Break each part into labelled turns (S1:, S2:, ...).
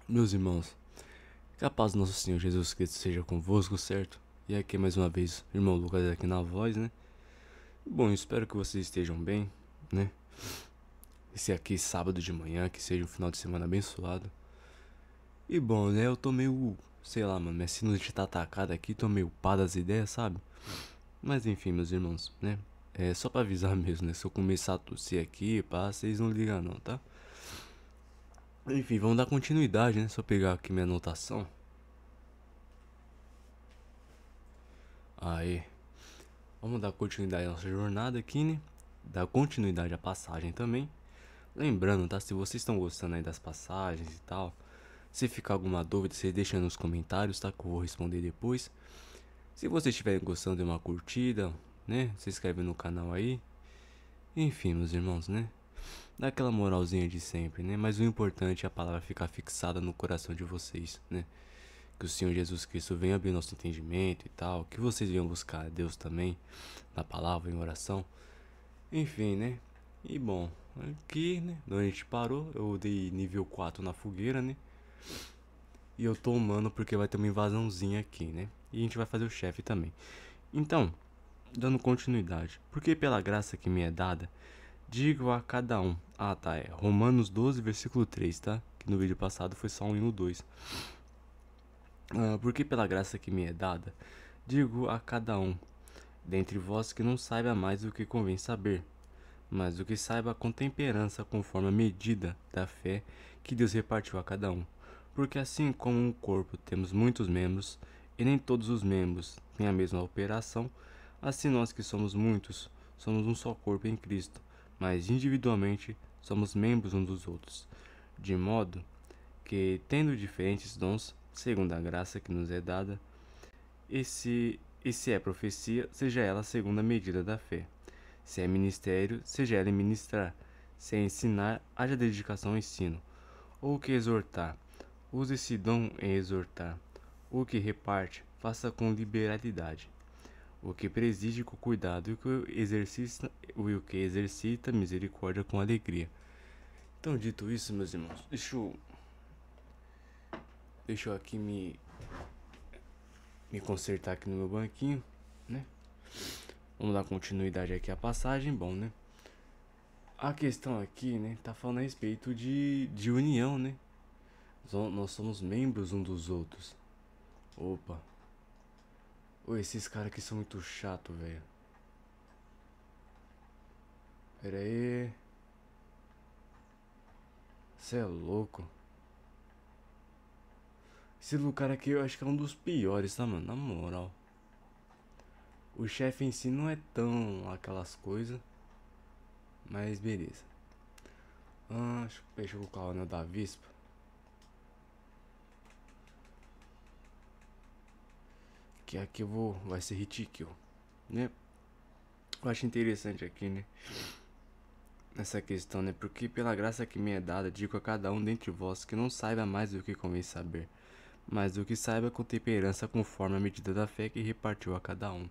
S1: Meus irmãos, que a paz do nosso Senhor Jesus Cristo seja convosco, certo? E aqui mais uma vez, irmão Lucas aqui na voz, né? Bom, espero que vocês estejam bem, né? Esse aqui sábado de manhã, que seja um final de semana abençoado. E bom, né? Eu tô meio, sei lá, mano, minha sinusite tá atacada aqui, tô meio pá das ideias, sabe? Mas enfim, meus irmãos, né? É só pra avisar mesmo, né? Se eu começar a tossir aqui, pá, vocês não ligam não, tá? Enfim, vamos dar continuidade, né? Se eu pegar aqui minha anotação. Aí, vamos dar continuidade à nossa jornada aqui, né? Dar continuidade à passagem também. Lembrando, tá? Se vocês estão gostando aí das passagens e tal, se ficar alguma dúvida, vocês deixam nos comentários, tá? Que eu vou responder depois. Se vocês estiverem gostando de uma curtida, né? Se inscreve no canal aí. Enfim, meus irmãos, né? Dá aquela moralzinha de sempre, né? Mas o importante é a palavra ficar fixada no coração de vocês, né? Que o Senhor Jesus Cristo venha abrir nosso entendimento e tal. Que vocês venham buscar a Deus também, na palavra, em oração. Enfim, né? E bom, aqui, né? Onde a gente parou, eu dei nível 4 na fogueira, né? E eu tô humano porque vai ter uma invasãozinha aqui, né? E a gente vai fazer o chefe também. Então, dando continuidade. Porque pela graça que me é dada, digo a cada um. Ah, tá, é Romanos 12, versículo 3, tá? Que no vídeo passado foi só 1 e no 2. Porque pela graça que me é dada, digo a cada um, dentre vós que não saiba mais do que convém saber, mas o que saiba com temperança conforme a medida da fé que Deus repartiu a cada um. Porque assim como um corpo temos muitos membros, e nem todos os membros têm a mesma operação, assim nós que somos muitos, somos um só corpo em Cristo, mas individualmente somos membros uns dos outros. De modo que, tendo diferentes dons, segundo a graça que nos é dada, e se é profecia, seja ela segundo a medida da fé. Se é ministério, seja ela em ministrar. Se é ensinar, haja dedicação ao ensino. Ou que exortar, use esse dom em exortar. O que reparte, faça com liberalidade. O que preside com cuidado o que exercita misericórdia com alegria. Então, dito isso, meus irmãos, deixa eu aqui me consertar aqui no meu banquinho, né? Vamos dar continuidade aqui à passagem, bom, né? A questão aqui, né, tá falando a respeito de união, né? Nós somos membros um dos outros. Opa. Ô, esses caras aqui são muito chato, velho. Pera aí. Cê é louco. Esse cara aqui eu acho que é um dos piores, tá, mano? Na moral. O chefe em si não é tão aquelas coisas. Mas beleza. Deixa eu colocar o anel da Vispa. Que aqui eu vou. Vai ser hit kill, né? Eu acho interessante aqui, né? Nessa questão, né? Porque pela graça que me é dada, digo a cada um dentre vós que não saiba mais do que convém saber, mas do que saiba com temperança conforme a medida da fé que repartiu a cada um.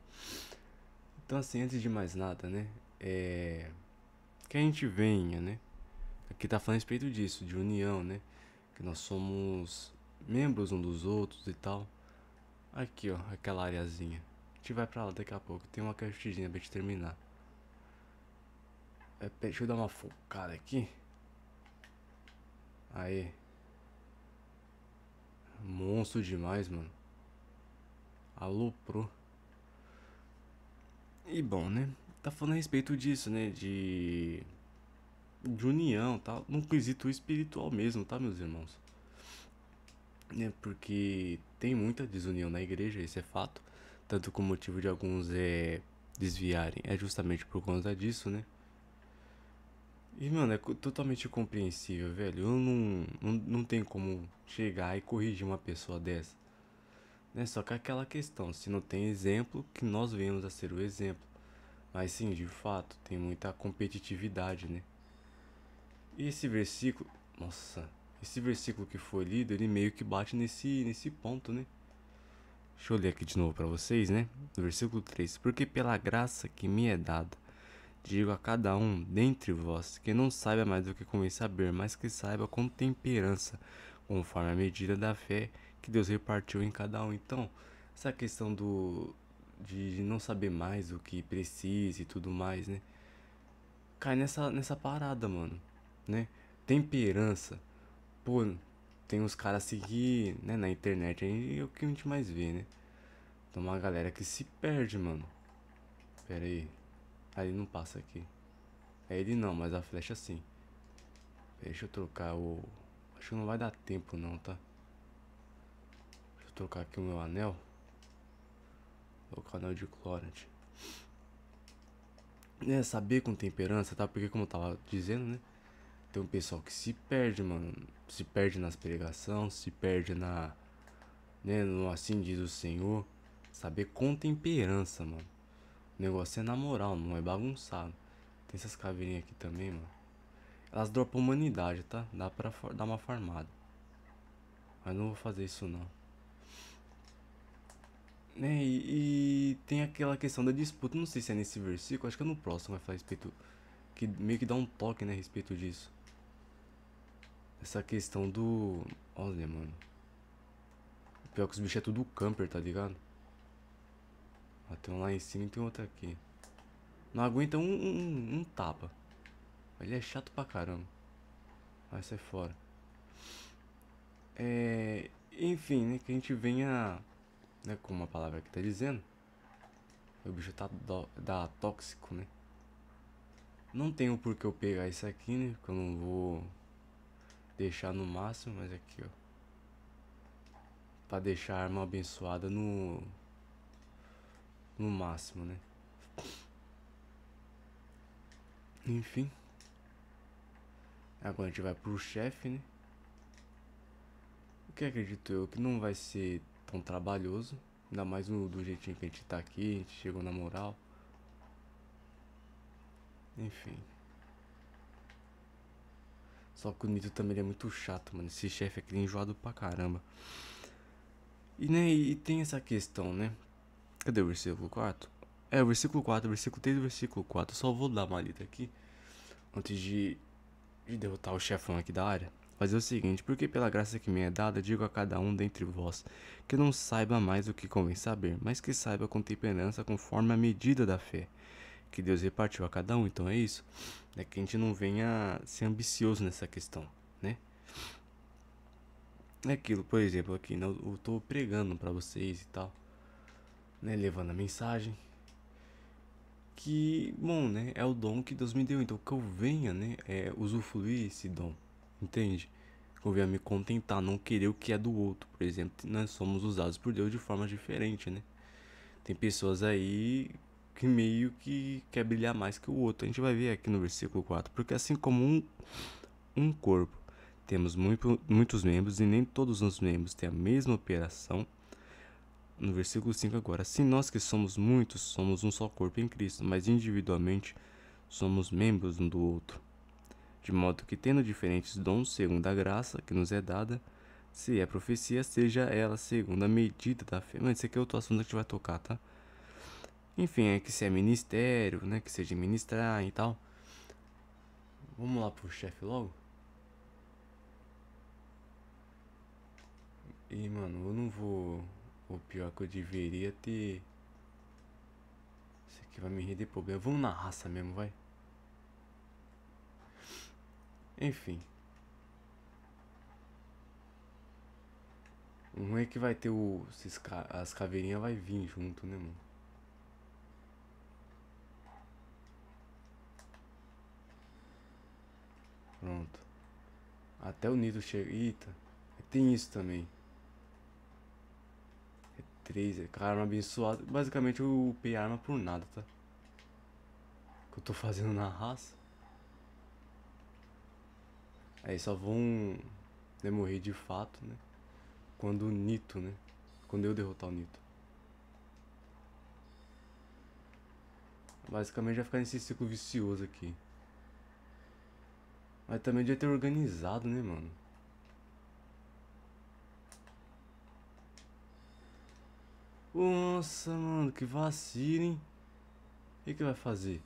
S1: Então, assim, antes de mais nada, né? Que a gente venha, né? Aqui tá falando a respeito disso, de união, né? Que nós somos membros uns dos outros e tal. Aqui, ó, aquela areazinha. A gente vai pra lá daqui a pouco. Tem uma caixinha pra gente terminar. Deixa eu dar uma focada aqui. Aí. Monstro demais, mano. Alô, pro. E bom, né? Tá falando a respeito disso, né? De união, tal, num quesito espiritual mesmo, tá, meus irmãos? Porque tem muita desunião na igreja, esse é fato. Tanto que o motivo de alguns desviarem é justamente por conta disso, né? E, mano, é totalmente compreensível, velho. Eu não tenho como chegar e corrigir uma pessoa dessa. Né? Só que é aquela questão, se não tem exemplo, que nós venhamos a ser o exemplo. Mas sim, de fato, tem muita competitividade, né? E esse versículo, nossa, esse versículo que foi lido, ele meio que bate nesse ponto, né? Deixa eu ler aqui de novo pra vocês, né? No versículo 3: Porque pela graça que me é dada, digo a cada um dentre vós que não saiba mais do que convém saber, mas que saiba com temperança, conforme a medida da fé que Deus repartiu em cada um. Então, essa questão de não saber mais o que precisa e tudo mais, né? Cai nessa parada, mano, né? Temperança. Pô, tem uns caras a seguir, né, na internet aí, é o que a gente mais vê, né? Tem uma galera que se perde, mano. Pera aí. Aí não passa aqui. É ele não, mas a flecha sim. Deixa eu trocar o... Acho que não vai dar tempo não, tá? Deixa eu trocar aqui o meu anel. O canal de Clorant. É, saber com temperança, tá? Porque como eu tava dizendo, né? Tem um pessoal que se perde, mano. Se perde nas pregação, se perde na... Né, no assim diz o Senhor. Saber com temperança, mano. O negócio é na moral, não é bagunçado. Tem essas caveirinhas aqui também, mano. Elas dropam humanidade, tá? Dá pra dar uma farmada. Mas não vou fazer isso não. Né, e tem aquela questão da disputa. Não sei se é nesse versículo, acho que é no próximo vai falar a respeito. Que meio que dá um toque, né, a respeito disso. Essa questão do... Olha, mano. Pior que os bichos é tudo camper, tá ligado? Ó, tem um lá em cima e tem outro aqui. Não aguenta um tapa. Ele é chato pra caramba. Vai sair fora. Enfim, né? Que a gente venha, né? Como a palavra aqui tá dizendo. O bicho tá da tóxico, né? Não tenho por que eu pegar isso aqui, né? Porque eu não vou deixar no máximo, mas aqui, ó. Pra deixar a arma abençoada no máximo, né? Enfim. Agora a gente vai pro chefe, né? O que acredito eu que não vai ser tão trabalhoso. Ainda mais do jeitinho que a gente tá aqui, a gente chegou na moral. Enfim. Só que o Nito também é muito chato, mano. Esse chefe aqui é enjoado pra caramba. E, né, e tem essa questão, né? Cadê o versículo 4? É, o versículo 4, versículo 3 e versículo 4. Só vou dar uma lida aqui. Antes de derrotar o chefão aqui da área. Fazer o seguinte: porque pela graça que me é dada, digo a cada um dentre vós, que não saiba mais o que convém saber, mas que saiba com temperança conforme a medida da fé que Deus repartiu a cada um. Então é isso. É que a gente não venha ser ambicioso nessa questão, né? É aquilo, por exemplo, aqui, né, eu tô pregando pra vocês e tal, né? Levando a mensagem. Que, bom, né? É o dom que Deus me deu. Então que eu venha, né? Usufruir esse dom. Entende? Que eu venha me contentar, não querer o que é do outro. Por exemplo, nós somos usados por Deus de forma diferente, né? Tem pessoas aí que meio que quer brilhar mais que o outro. A gente vai ver aqui no versículo 4. Porque assim como um corpo, temos muitos membros e nem todos os membros têm a mesma operação. No versículo 5 agora. Assim nós que somos muitos, somos um só corpo em Cristo, mas individualmente somos membros um do outro. De modo que, tendo diferentes dons segundo a graça que nos é dada, se é profecia, seja ela segundo a medida da fé. Mas esse aqui é outro assunto que a gente vai tocar, tá? Enfim, é que se é ministério, né? Que seja ministrar e tal. Vamos lá pro chefe logo? E, mano, eu não vou... O pior que eu deveria ter... Isso aqui vai me render problema. Vamos na raça mesmo, vai. Enfim. O ruim é que vai ter as caveirinhas vai vir junto, né, mano? Pronto. Até o Nito chega. Eita. Tem isso também. É 3, é arma abençoada. Basicamente eu upei a arma por nada, tá? Que eu tô fazendo na raça. Aí só vão, né, morrer de fato, né? Quando o Nito, né? Quando eu derrotar o Nito. Basicamente vai ficar nesse ciclo vicioso aqui. Mas também devia ter organizado, né, mano? Nossa, mano, que vacilo, hein? O que vai fazer?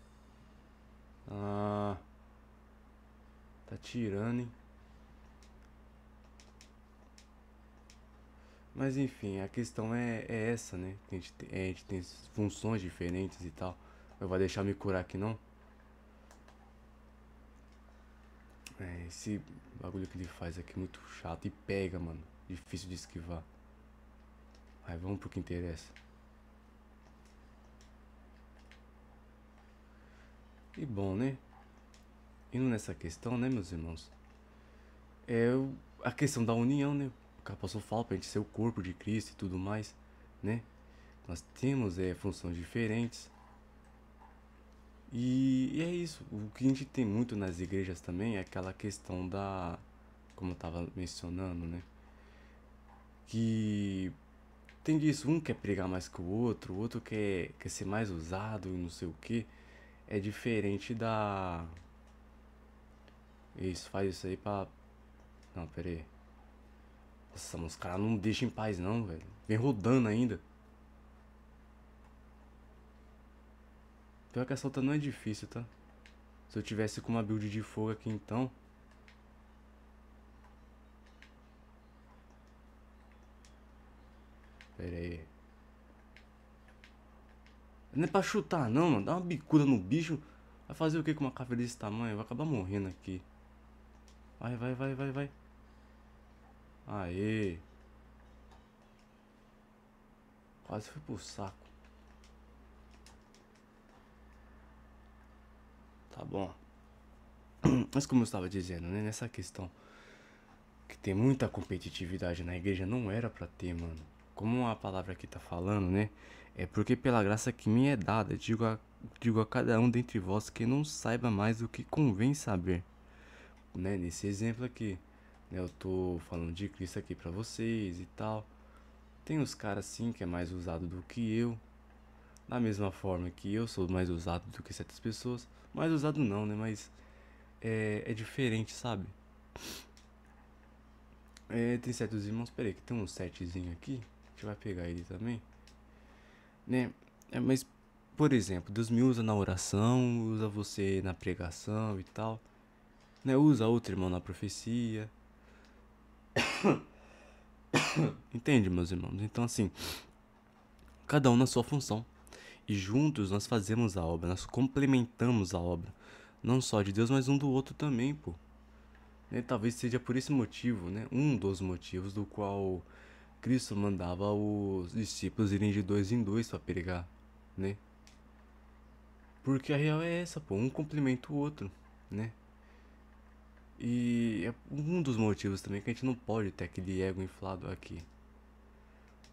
S1: Ah, tá tirando, hein? Mas enfim, a questão é essa, né? Que a gente tem funções diferentes e tal. Eu vou deixar me curar aqui não? É, esse bagulho que ele faz aqui é muito chato e pega, mano. Difícil de esquivar. Aí vamos pro que interessa. E bom, né? Indo nessa questão, né, meus irmãos? A questão da união, né? O apóstolo fala pra gente ser o corpo de Cristo e tudo mais, né? Nós temos funções diferentes. E é isso. O que a gente tem muito nas igrejas também é aquela questão da. Como eu tava mencionando, né? Que tem disso, um quer pregar mais que o outro quer ser mais usado e não sei o que. É diferente da. Isso, faz isso aí pra. Não, pera aí. Nossa, mas os caras não deixam em paz não, velho. Vem rodando ainda. Pior que essa luta não é difícil, tá? Se eu tivesse com uma build de fogo aqui então. Pera aí. Não é pra chutar não, mano. Dá uma bicuda no bicho. Vai fazer o que com uma caveira desse tamanho? Vai acabar morrendo aqui. Vai, vai, vai, vai, vai. Aê. Quase foi pro saco. Tá bom. Mas como eu estava dizendo, né? Nessa questão que tem muita competitividade na igreja, não era pra ter, mano. Como a palavra aqui tá falando, né? É porque pela graça que me é dada, digo a cada um dentre vós que não saiba mais o que convém saber. Né? Nesse exemplo aqui, né? Eu tô falando de Cristo aqui pra vocês e tal. Tem os caras sim que é mais usado do que eu. Da mesma forma que eu sou mais usado do que certas pessoas. Mais usado não, né? Mas é diferente, sabe? Tem certos irmãos. Pera aí, que tem um setzinho aqui. A gente vai pegar ele também. Né? Mas, por exemplo, Deus me usa na oração, usa você na pregação e tal. Né? Usa outro irmão na profecia. Entende, meus irmãos? Então, assim, cada um na sua função. E juntos nós fazemos a obra, nós complementamos a obra. Não só de Deus, mas um do outro também, pô. Né? Talvez seja por esse motivo, né? Um dos motivos do qual Cristo mandava os discípulos irem de dois em dois para pregar, né? Porque a real é essa, pô, um complementa o outro, né? E é um dos motivos também que a gente não pode ter aquele ego inflado aqui.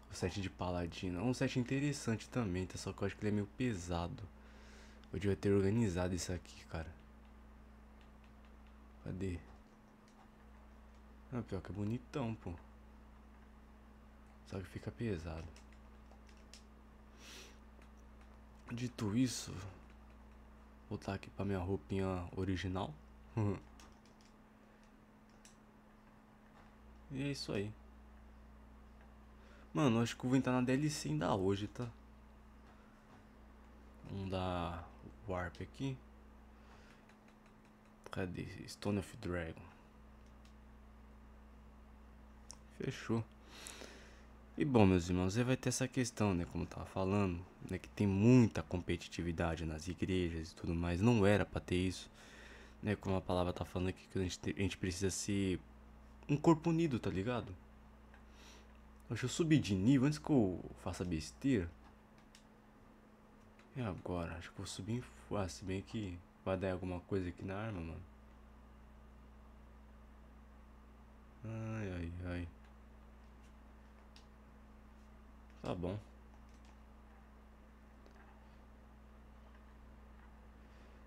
S1: O set de paladino é um set interessante também, tá? Só que eu acho que ele é meio pesado. Eu devia ter organizado isso aqui, cara. Cadê? Ah, pior que é bonitão, pô. Só que fica pesado. Dito isso, vou voltar aqui pra minha roupinha original. E é isso aí. Mano, acho que eu vou entrar na DLC ainda hoje, tá? Vamos dar Warp aqui. Cadê? Stone of Dragon. Fechou. E bom, meus irmãos, aí vai ter essa questão, né? Como eu tava falando, né? Que tem muita competitividade nas igrejas e tudo mais. Não era pra ter isso, né? Como a palavra tá falando aqui, que a gente precisa ser um corpo unido, tá ligado? Deixa eu subir de nível antes que eu faça besteira. E agora? Acho que eu vou subir em full. Se bem que vai dar alguma coisa aqui na arma, mano. Ai, ai, ai. Tá bom.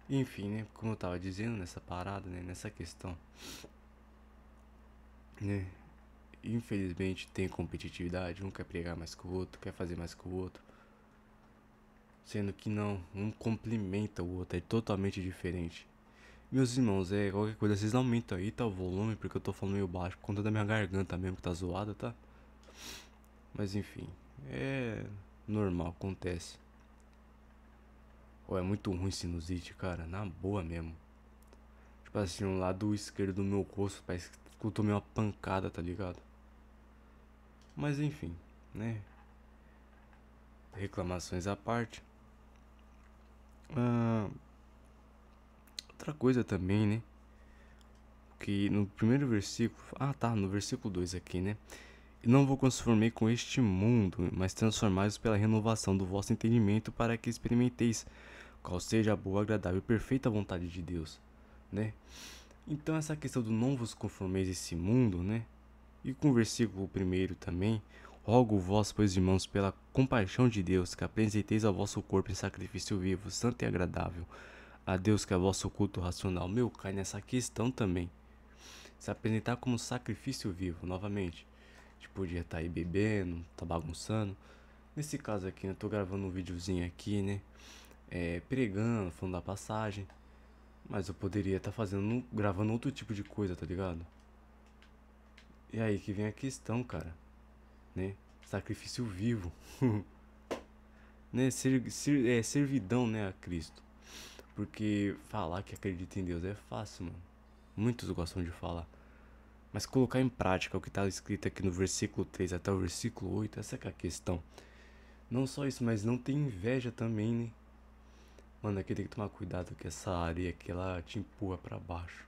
S1: Enfim, né? Como eu tava dizendo nessa parada, né? Nessa questão, né? Infelizmente tem competitividade. Um quer pregar mais que o outro, quer fazer mais que o outro. Sendo que não, um complementa o outro, é totalmente diferente. Meus irmãos, qualquer coisa, vocês aumentam aí, tá, o volume, porque eu tô falando meio baixo, por conta da minha garganta mesmo, que tá zoada, tá? Mas enfim, é normal, acontece. Ou é muito ruim sinusite, cara, na boa mesmo. Tipo assim, um lado esquerdo do meu rosto parece que tu tomei uma pancada, tá ligado? Mas enfim, né? Reclamações à parte. Ah, outra coisa também, né? Que no primeiro versículo. Ah, tá, no versículo 2 aqui, né? E não vou conformei com este mundo, mas transformai-os pela renovação do vosso entendimento, para que experimenteis qual seja a boa, agradável e perfeita vontade de Deus, né? Então essa questão do não vos conformeis a esse mundo, né? E com o versículo primeiro também, rogo vós, pois irmãos, pela compaixão de Deus, que apresenteis ao vosso corpo em sacrifício vivo, santo e agradável, a Deus que é vosso culto racional. Meu, cai nessa questão também. Se apresentar como sacrifício vivo, novamente. Tipo, podia estar aí bebendo, tá bagunçando. Nesse caso aqui, eu tô gravando um videozinho aqui, né? Pregando, falando da passagem. Mas eu poderia estar gravando outro tipo de coisa, tá ligado? E aí que vem a questão, cara, né? Sacrifício vivo, né? Servidão, né, a Cristo. Porque falar que acredita em Deus é fácil, mano. Muitos gostam de falar. Mas colocar em prática o que tá escrito aqui no versículo 3 até o versículo 8, essa que é a questão. Não só isso, mas não tem inveja também, né? Mano, aqui tem que tomar cuidado que essa areia aqui, ela te empurra pra baixo.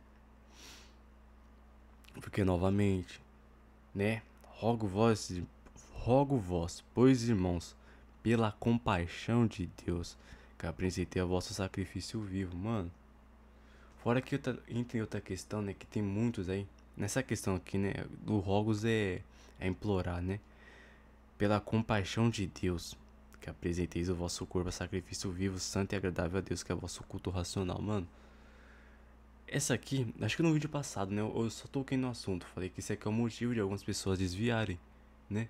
S1: Porque, novamente, né? Rogo vós, pois irmãos, pela compaixão de Deus, que apresentei a vosso sacrifício vivo, mano. Fora que entra em outra questão, né? Que tem muitos aí. Nessa questão aqui, né? Do rogos é implorar, né? Pela compaixão de Deus, que apresenteis o vosso corpo a sacrifício vivo, santo e agradável a Deus, que é o vosso culto racional, mano. Essa aqui, acho que no vídeo passado, né? Eu só toquei no assunto. Falei que esse aqui é o motivo de algumas pessoas desviarem, né?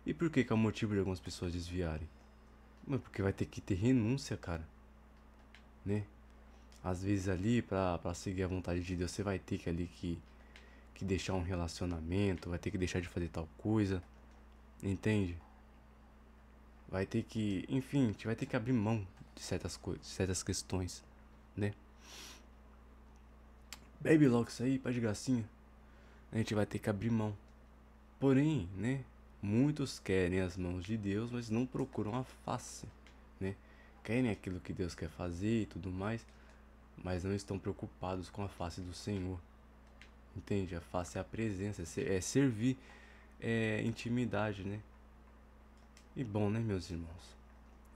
S1: E por que é o motivo de algumas pessoas desviarem? Mas porque vai ter que ter renúncia, cara, né? Às vezes ali, pra seguir a vontade de Deus, você vai ter que ali que deixar um relacionamento, vai ter que deixar de fazer tal coisa, entende? Vai ter que, enfim, a gente vai ter que abrir mão de certas coisas, certas questões, né? Bebe logo isso aí, pá de gracinha. A gente vai ter que abrir mão. Porém, né? Muitos querem as mãos de Deus, mas não procuram a face, né? Querem aquilo que Deus quer fazer e tudo mais, mas não estão preocupados com a face do Senhor. Entende? A face é a presença, é servir, é intimidade, né? E bom, né, meus irmãos?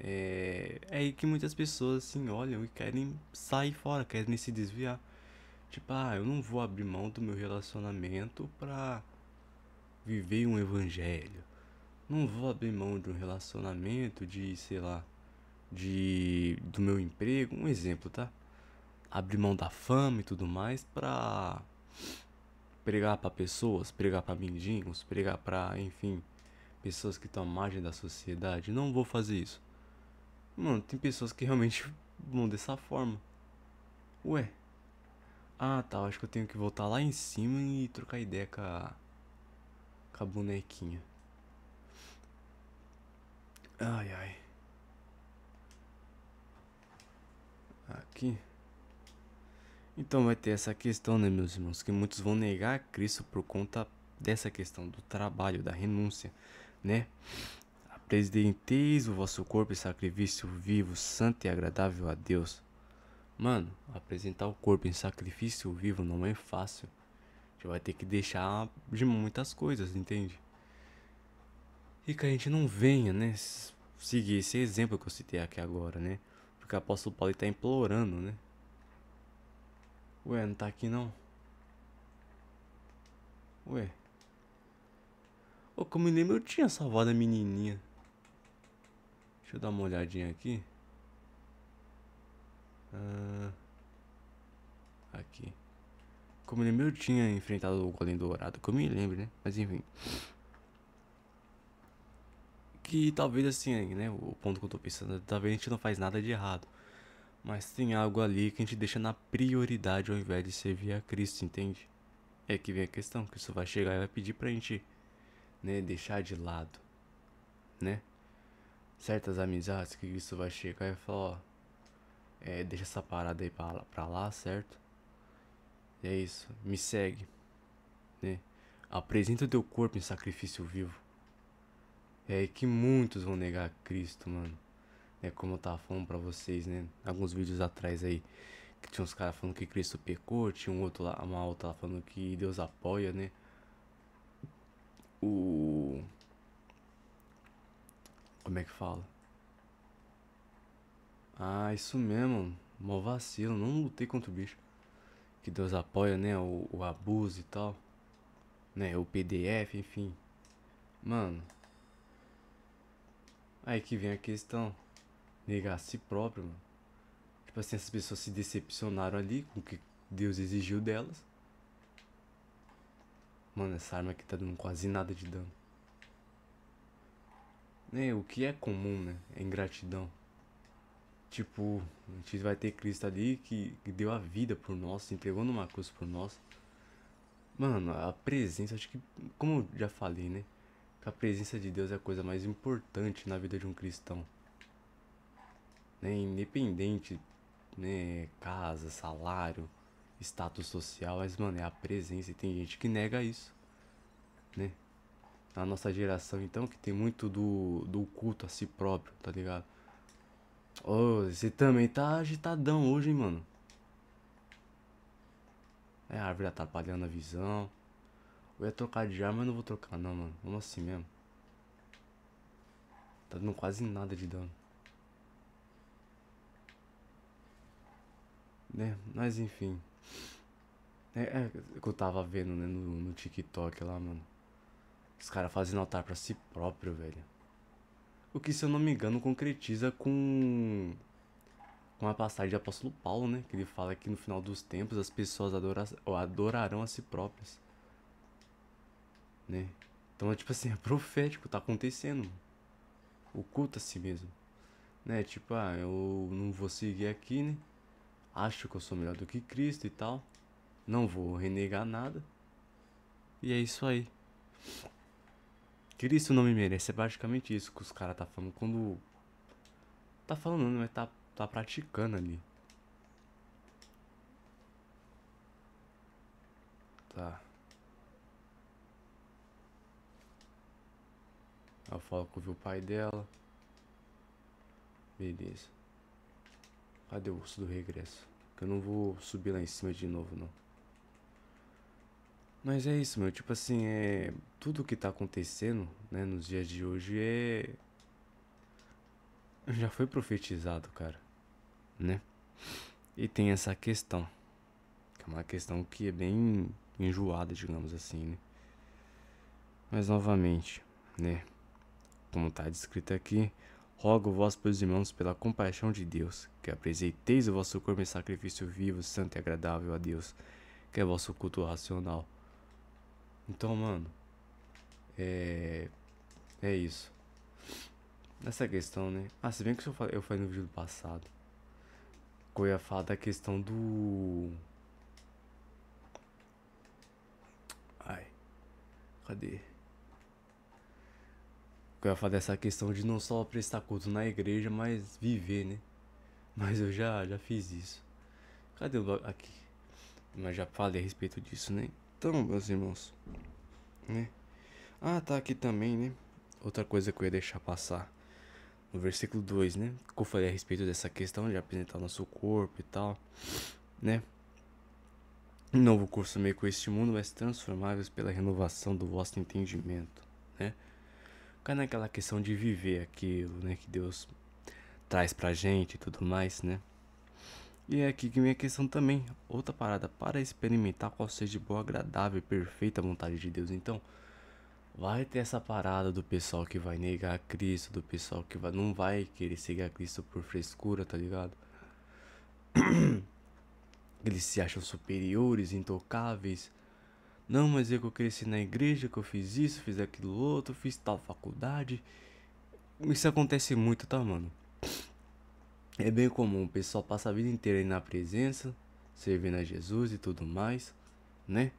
S1: É aí que muitas pessoas assim olham e querem sair fora, querem se desviar. Tipo, eu não vou abrir mão do meu relacionamento pra viver um evangelho. Não vou abrir mão de um relacionamento, de, sei lá, do meu emprego, um exemplo, tá? Abrir mão da fama e tudo mais pra pregar pra pessoas, pregar pra mendigos, pregar pra, enfim, pessoas que estão à margem da sociedade. Não vou fazer isso. Mano, tem pessoas que realmente vão dessa forma. Ué, tá, acho que eu tenho que voltar lá em cima e trocar ideia com a bonequinha. Ai, ai. Aqui. Então vai ter essa questão, né, meus irmãos? Que muitos vão negar Cristo por conta dessa questão do trabalho, da renúncia, né? Apresenteis o vosso corpo em sacrifício vivo, santo e agradável a Deus. Mano, apresentar o corpo em sacrifício vivo não é fácil. A gente vai ter que deixar de muitas coisas, entende? E que a gente não venha, né? Seguir esse exemplo que eu citei aqui agora, né? Porque o apóstolo Paulo está implorando, né? Ué, não tá aqui não? Ué. Ô, como me lembro, eu tinha salvado a menininha. Deixa eu dar uma olhadinha aqui. Aqui. Como me lembro, eu tinha enfrentado o Golem Dourado. Que eu me lembro, né? Mas enfim. Que talvez assim, né? O ponto que eu tô pensando, talvez a gente não faz nada de errado. Mas tem algo ali que a gente deixa na prioridade ao invés de servir a Cristo, entende? É que vem a questão, que isso vai chegar e vai pedir pra gente, né, deixar de lado, né? Certas amizades que isso vai chegar e falar, ó, deixa essa parada aí pra lá, certo? E é isso, me segue, né? Apresenta o teu corpo em sacrifício vivo. É que muitos vão negar Cristo, mano. É como eu tava falando pra vocês, né? Alguns vídeos atrás aí. Que tinha uns caras falando que Cristo pecou. Tinha um outro lá, uma outra lá falando que Deus apoia, né? O. Como é que fala? Ah, isso mesmo. Mó vacilo. Não lutei contra o bicho. Que Deus apoia, né? O abuso e tal. Né? O PDF, enfim. Mano, aí que vem a questão. Negar a si próprio, mano. Tipo assim, essas pessoas se decepcionaram ali com o que Deus exigiu delas. Mano, essa arma aqui tá dando quase nada de dano. Né? O que é comum, né? É ingratidão. Tipo, a gente vai ter Cristo ali que deu a vida por nós, se entregou numa cruz por nós. Mano, a presença, acho que, como eu já falei, né? Que a presença de Deus é a coisa mais importante na vida de um cristão. Né? Independente, né? Casa, salário, status social, mas, mano, é a presença e tem gente que nega isso, né? Na nossa geração, então, que tem muito do culto a si próprio, tá ligado? Ô, você também tá agitadão hoje, hein, mano? É, a árvore atrapalhando a visão. Eu ia trocar de arma, mas não vou trocar não, mano. Vamos assim mesmo. Tá dando quase nada de dano. Né? Mas enfim. É que eu tava vendo, né, no TikTok lá, mano. Os caras fazendo altar pra si próprio, velho. O que, se eu não me engano, concretiza com a passagem de apóstolo Paulo, né? Que ele fala que no final dos tempos as pessoas adorarão a si próprias, né? Então é tipo assim, é profético, tá acontecendo, mano. O culto a si mesmo, né? Tipo, ah, eu não vou seguir aqui, né? Acho que eu sou melhor do que Cristo e tal. Não vou renegar nada. E é isso aí. Cristo não me merece. É basicamente isso que os caras tá falando quando. Tá falando, mas tá praticando ali. Tá. Ela fala que ouviu o pai dela. Beleza. Cadê o urso do regresso? Que eu não vou subir lá em cima de novo, não. Mas é isso, meu. Tipo assim, é. Tudo que tá acontecendo, né, nos dias de hoje é. Já foi profetizado, cara, né? E tem essa questão. Que é uma questão que é bem enjoada, digamos assim, né? Mas novamente, né? Como está descrito aqui, rogo vós, meus irmãos, pela compaixão de Deus, que apresenteis o vosso corpo em sacrifício vivo, santo e agradável a Deus, que é vosso culto racional. Então, mano, é. É isso. Nessa questão, né? Ah, se bem que eu falei no vídeo passado, que eu ia falar da questão do. Ai, cadê? Que eu ia falar dessa questão de não só prestar culto na igreja, mas viver, né? Mas eu já fiz isso. Cadê o. Aqui. Mas já falei a respeito disso, né? Então, meus irmãos, né? Ah, tá aqui também, né? Outra coisa que eu ia deixar passar. No versículo 2, né? Que eu falei a respeito dessa questão de apresentar o nosso corpo e tal, né? Um novo curso meio com este mundo, mas transformáveis pela renovação do vosso entendimento, né? Cai naquela questão de viver aquilo, né? Que Deus traz pra gente e tudo mais, né? E é aqui que vem a questão também. Outra parada, para experimentar qual seja boa, agradável e perfeita a vontade de Deus. Então, vai ter essa parada do pessoal que vai negar a Cristo, do pessoal que não vai querer seguir a Cristo por frescura, tá ligado? Eles se acham superiores, intocáveis. Não, mas eu cresci na igreja, que eu fiz isso, fiz aquilo outro, fiz tal faculdade. Isso acontece muito, tá, mano? É bem comum, o pessoal passa a vida inteira aí na presença, servindo a Jesus e tudo mais, né?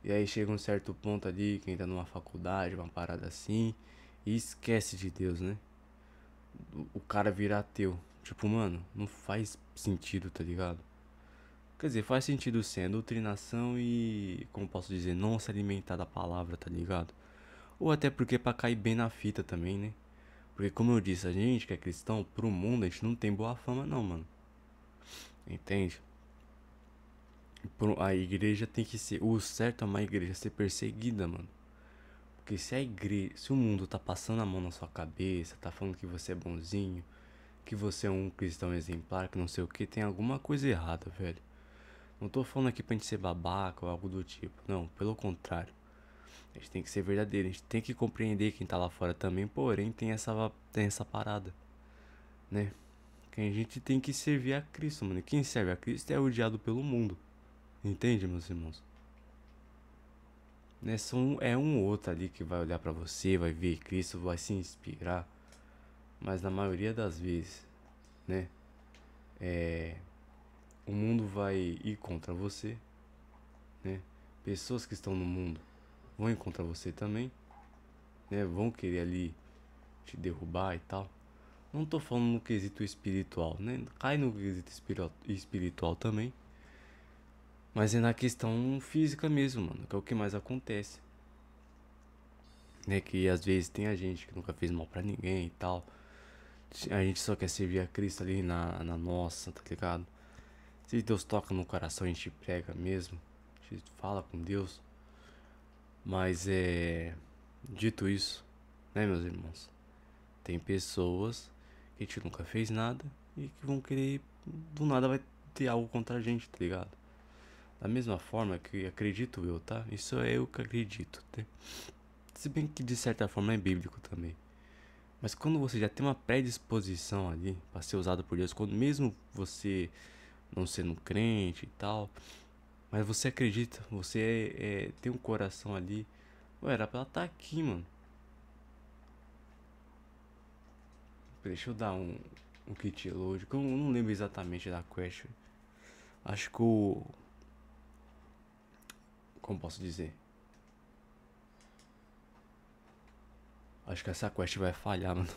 S1: E aí chega um certo ponto ali, que entra numa faculdade, uma parada assim, e esquece de Deus, né? O cara vira ateu. Tipo, mano, não faz sentido, tá ligado? Quer dizer, faz sentido sim, a doutrinação e, como posso dizer, não se alimentar da palavra, tá ligado? Ou até porque pra cair bem na fita também, né? Porque como eu disse, a gente que é cristão, pro mundo a gente não tem boa fama não, mano. Entende? A igreja tem que ser. O certo é uma igreja ser perseguida, mano. Porque se a igreja. Se o mundo tá passando a mão na sua cabeça, tá falando que você é bonzinho, que você é um cristão exemplar, que não sei o que, tem alguma coisa errada, velho. Não tô falando aqui pra gente ser babaca ou algo do tipo. Não, pelo contrário. A gente tem que ser verdadeiro, a gente tem que compreender quem tá lá fora também, porém tem essa parada, né? Que a gente tem que servir a Cristo, mano. Quem serve a Cristo é odiado pelo mundo. Entende, meus irmãos? Né? É um outro ali que vai olhar pra você, vai ver Cristo, vai se inspirar. Mas na maioria das vezes, né? O mundo vai ir contra você, né? Pessoas que estão no mundo vão ir contra você também, né? Vão querer ali te derrubar e tal. Não tô falando no quesito espiritual, né? Cai no quesito espiritual também. Mas é na questão física mesmo, mano. Que é o que mais acontece. Né? Que às vezes tem a gente que nunca fez mal pra ninguém e tal. A gente só quer servir a Cristo ali na nossa, tá ligado? Se Deus toca no coração, a gente prega mesmo. A gente fala com Deus. Mas é. Dito isso, né, meus irmãos? Tem pessoas que a gente nunca fez nada e que vão querer. Do nada vai ter algo contra a gente, tá ligado? Da mesma forma que acredito eu, tá? Isso é eu que acredito, tá? Se bem que de certa forma é bíblico também. Mas quando você já tem uma predisposição ali para ser usado por Deus, quando mesmo você não sendo crente e tal, mas você acredita, você tem um coração ali, ué, era pra ela estar aqui, mano. Deixa eu dar um kit load, que eu não lembro exatamente da quest. Acho que o. Como posso dizer? Acho que essa quest vai falhar, mano.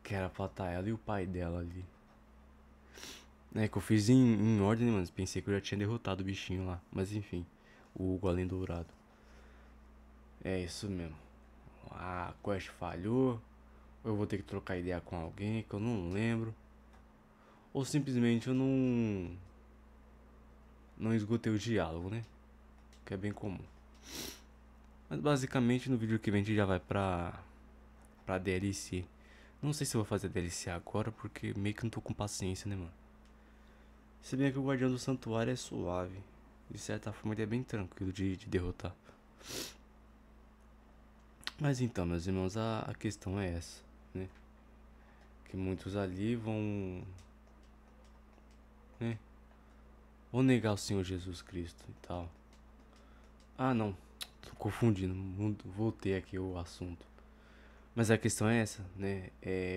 S1: Que era pra estar ela e o pai dela ali. É que eu fiz em ordem, mano. Pensei que eu já tinha derrotado o bichinho lá. Mas enfim, o golem dourado. É isso mesmo. A quest falhou. Ou eu vou ter que trocar ideia com alguém que eu não lembro. Ou simplesmente eu não esgotei o diálogo, né? Que é bem comum. Mas basicamente no vídeo que vem a gente já vai pra DLC. Não sei se eu vou fazer DLC agora, porque meio que não tô com paciência, né, mano? Se bem que o Guardião do Santuário é suave. De certa forma ele é bem tranquilo de derrotar. Mas então, meus irmãos, a questão é essa, né? Que muitos ali vão, né? Vão negar o Senhor Jesus Cristo e tal. Ah, não. Tô confundindo. Voltei aqui o assunto. Mas a questão é essa, né?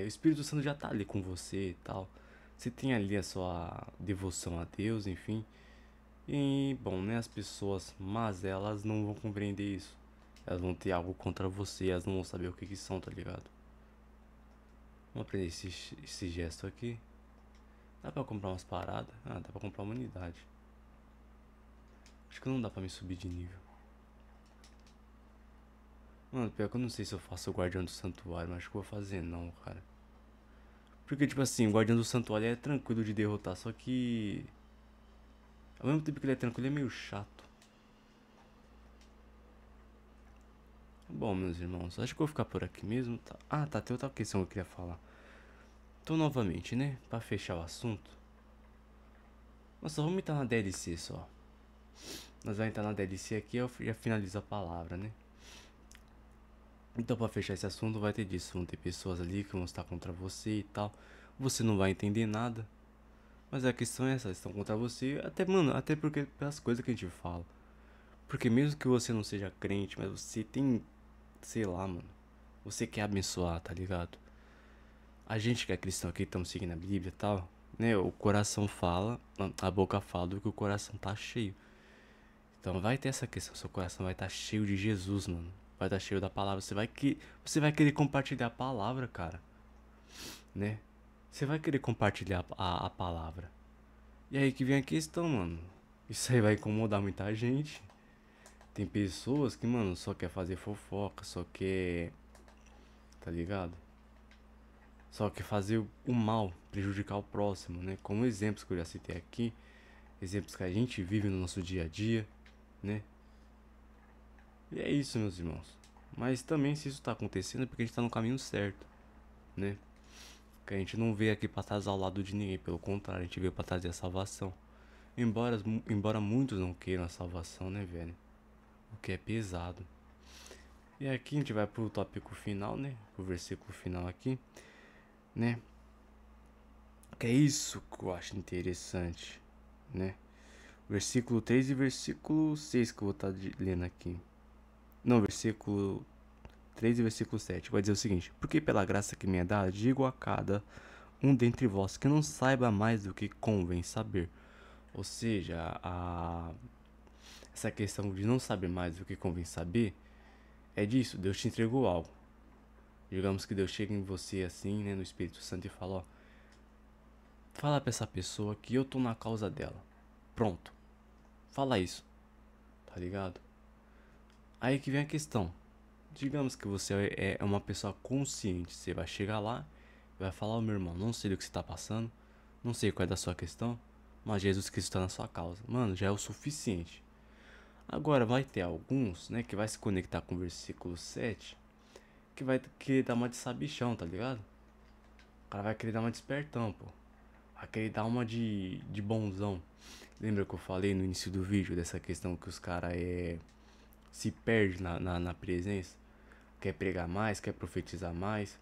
S1: O Espírito Santo já tá ali com você e tal. Você tem ali a sua devoção a Deus, enfim. E, bom, né? As pessoas mas elas não vão compreender isso. Elas vão ter algo contra você, elas não vão saber o que são, tá ligado? Vamos aprender esse gesto aqui. Dá pra comprar umas paradas? Ah, dá pra comprar uma unidade. Acho que não dá pra me subir de nível. Mano, pior que eu não sei se eu faço o Guardião do Santuário, mas acho que eu vou fazer não, cara. Porque, tipo assim, o Guardião do Santuário é tranquilo de derrotar, só que... Ao mesmo tempo que ele é tranquilo, ele é meio chato. Bom, meus irmãos, acho que eu vou ficar por aqui mesmo. Tá. Ah, tá, tem outra questão que eu queria falar. Então, novamente, né, pra fechar o assunto. Nossa, vamos entrar na DLC só. Nós vamos entrar na DLC aqui e eu já finalizo a palavra, né? Então, pra fechar esse assunto, vai ter disso. Vão ter pessoas ali que vão estar contra você e tal. Você não vai entender nada. Mas a questão é essa, eles estão contra você. Até, mano, até porque pelas coisas que a gente fala. Porque mesmo que você não seja crente, mas você tem, sei lá, mano. Você quer abençoar, tá ligado? A gente que é cristão aqui, estamos seguindo a Bíblia e tal, né? O coração fala, a boca fala do que o coração tá cheio. Então vai ter essa questão, seu coração vai estar cheio de Jesus, mano. Vai estar cheio da palavra. Você vai querer compartilhar a palavra, cara, né? Você vai querer compartilhar a palavra. E aí que vem a questão, mano. Isso aí vai incomodar muita gente. Tem pessoas que, mano, só quer fazer fofoca, só quer, tá ligado? Só quer fazer o mal, prejudicar o próximo, né? Como exemplos que eu já citei aqui, exemplos que a gente vive no nosso dia a dia, né? E é isso, meus irmãos. Mas também, se isso tá acontecendo, é porque a gente tá no caminho certo, né? Que a gente não veio aqui pra estar ao lado de ninguém, pelo contrário, a gente veio pra trazer a salvação. Embora muitos não queiram a salvação, né, velho? O que é pesado. E aqui a gente vai pro tópico final, né? O versículo final aqui, né? Que é isso que eu acho interessante, né? Versículo 3 e versículo 6 que eu vou estar lendo aqui. Não, versículo 3 e versículo 7 vai dizer o seguinte: porque pela graça que me é dada, digo a cada um dentre vós que não saiba mais do que convém saber. Ou seja, essa questão de não saber mais do que convém saber é disso. Deus te entregou algo. Digamos que Deus chega em você assim, né, no Espírito Santo e fala: ó, fala pra essa pessoa que eu tô na causa dela. Pronto. Fala isso. Tá ligado? Aí que vem a questão. Digamos que você é uma pessoa consciente. Você vai chegar lá e vai falar: ó, meu irmão, não sei do que você tá passando. Não sei qual é da sua questão. Mas Jesus Cristo tá na sua causa. Mano, já é o suficiente. Agora vai ter alguns, né, que vai se conectar com o versículo 7, que vai querer dar uma de sabichão, tá ligado? O cara vai querer dar uma de espertão, pô. Vai querer dar uma de bonzão. Lembra que eu falei no início do vídeo dessa questão que os caras se perdem na presença? Quer pregar mais, quer profetizar mais,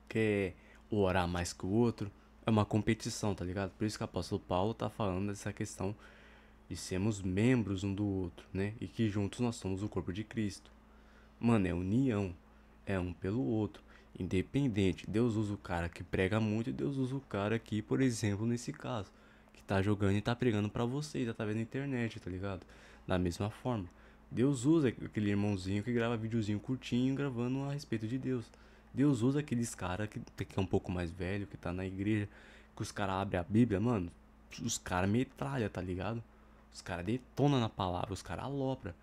S1: quer orar mais que o outro. É uma competição, tá ligado? Por isso que o apóstolo Paulo tá falando dessa questão de sermos membros um do outro, né? E que juntos nós somos o corpo de Cristo. Mano, é união. É um pelo outro. Independente. Deus usa o cara que prega muito e Deus usa o cara que, por exemplo, nesse caso, que tá jogando e tá pregando pra vocês através da internet, tá ligado? Da mesma forma. Deus usa aquele irmãozinho que grava videozinho curtinho gravando a respeito de Deus. Deus usa aqueles caras que é um pouco mais velho, que tá na igreja, que os caras abrem a Bíblia, mano. Os caras metralha, tá ligado? Os caras detonam na palavra, os caras alopram.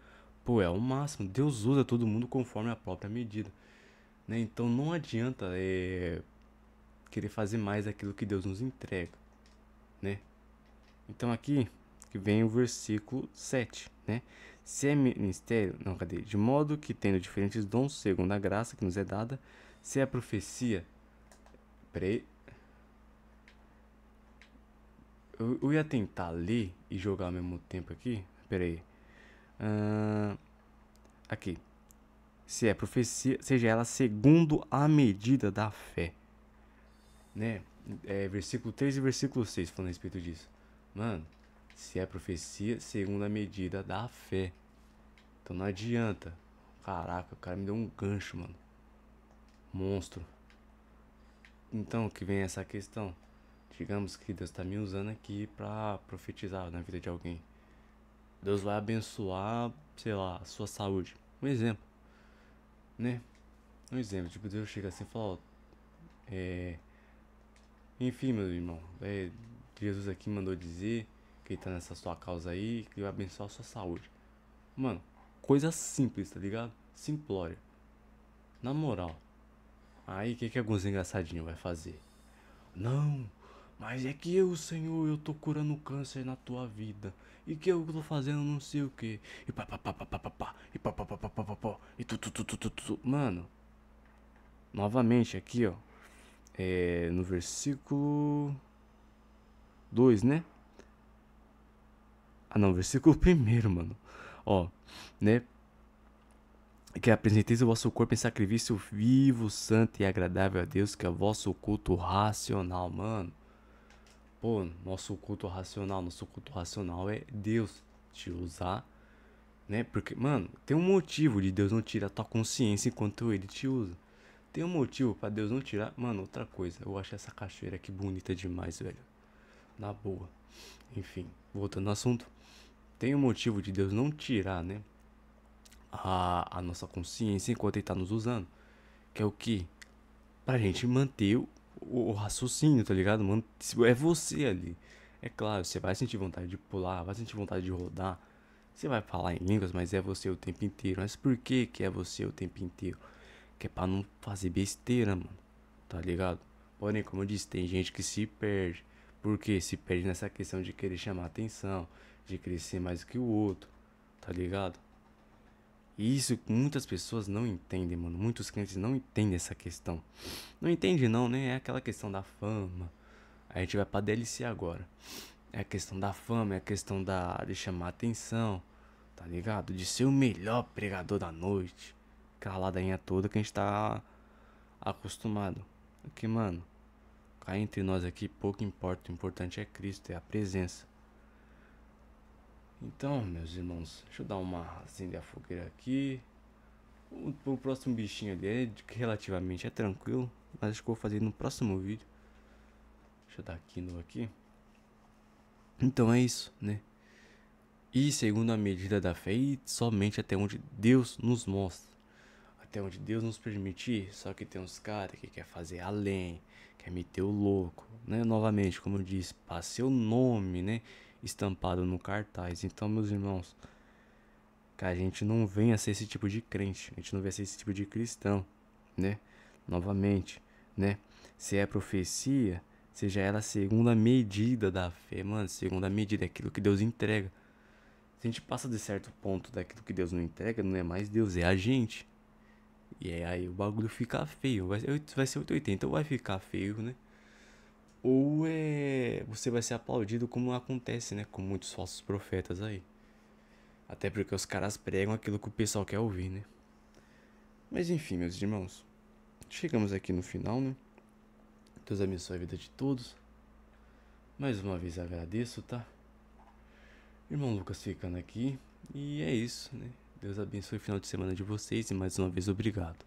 S1: Pô, é o máximo. Deus usa todo mundo conforme a própria medida, né? Então não adianta querer fazer mais daquilo que Deus nos entrega, né? Então aqui que vem o versículo 7, né? Se é ministério, não, cadê? De modo que tendo diferentes dons segundo a graça que nos é dada, se é profecia, peraí, eu ia tentar ler e jogar ao mesmo tempo aqui, peraí, aqui, se é profecia, seja ela segundo a medida da fé, né? Versículo 3 e versículo 6 falando a respeito disso. Mano, se é profecia segundo a medida da fé. Então não adianta. Caraca, o cara me deu um gancho, mano. Monstro. Então, que vem essa questão. Digamos que Deus tá me usando aqui pra profetizar na vida de alguém. Deus vai abençoar, sei lá, a sua saúde. Um exemplo, né? Um exemplo, tipo, Deus chega assim e fala, ó, enfim, meu irmão, Jesus aqui mandou dizer que ele tá nessa sua causa aí, que ele vai abençoar a sua saúde. Mano, coisa simples, tá ligado? Simplória. Na moral. Aí o que alguns engraçadinhos vai fazer? Não, mas é que eu, Senhor, eu tô curando câncer na tua vida. E que eu tô fazendo não sei o que. E pá pá pá pá pá pá pá. E pá pá pá pá pá pá pá. E tu. Mano, novamente aqui, ó. No versículo 2, né? Ah não, versículo 1, mano. Ó, né? Que apresenteis o vosso corpo em sacrifício vivo, santo e agradável a Deus, que é o vosso culto racional, mano. Pô, nosso culto racional é Deus te usar, né? Porque, mano, tem um motivo de Deus não tirar tua consciência enquanto Ele te usa. Tem um motivo pra Deus não tirar. Mano, outra coisa, eu acho essa cachoeira aqui bonita demais, velho. Na boa. Enfim, voltando ao assunto. Tem um motivo de Deus não tirar, né? A nossa consciência enquanto Ele tá nos usando. Que é o que? Pra gente manter o raciocínio, tá ligado? Mano, é você ali. É claro, você vai sentir vontade de pular, vai sentir vontade de rodar, Você vai falar em línguas, mas é você o tempo inteiro. Mas por que que é você o tempo inteiro? Que é pra não fazer besteira, mano. Tá ligado? Porém, como eu disse, tem gente que se perde. Por quê? Se perde nessa questão de querer chamar atenção, de querer ser mais que o outro. Tá ligado? E isso muitas pessoas não entendem, mano. Muitos crentes não entendem essa questão. Não entende não, né? É aquela questão da fama. A gente vai pra DLC agora. É a questão da fama, é a questão de chamar atenção, tá ligado? De ser o melhor pregador da noite. Aquela ladainha toda que a gente tá acostumado. Porque, mano, cá entre nós aqui pouco importa. O importante é Cristo, é a presença. Então, meus irmãos, deixa eu dar uma acender a fogueira aqui. O próximo bichinho ali é relativamente tranquilo, mas acho que eu vou fazer no próximo vídeo. Deixa eu dar aqui no aqui. Então é isso, né? E segundo a medida da fé, e somente até onde Deus nos mostra, até onde Deus nos permitir. Só que tem uns caras que quer fazer além, quer meter o louco, né? Novamente, como eu disse, para seu nome, né? Estampado no cartaz. Então, meus irmãos, que a gente não venha ser esse tipo de crente, a gente não venha ser esse tipo de cristão, né? Novamente, né? Se é profecia, seja ela segundo a medida da fé, mano, segundo a medida daquilo que Deus entrega. Se a gente passa de certo ponto daquilo que Deus não entrega, não é mais Deus, é a gente. E aí o bagulho fica feio. Vai ser 880, ou vai ficar feio, né? Ou você vai ser aplaudido como acontece, né? Com muitos falsos profetas aí. Até porque os caras pregam aquilo que o pessoal quer ouvir, né? Mas enfim, meus irmãos. Chegamos aqui no final, né? Deus abençoe a vida de todos. Mais uma vez agradeço, tá? Irmão Lucas ficando aqui. E é isso, né? Deus abençoe o final de semana de vocês e mais uma vez obrigado.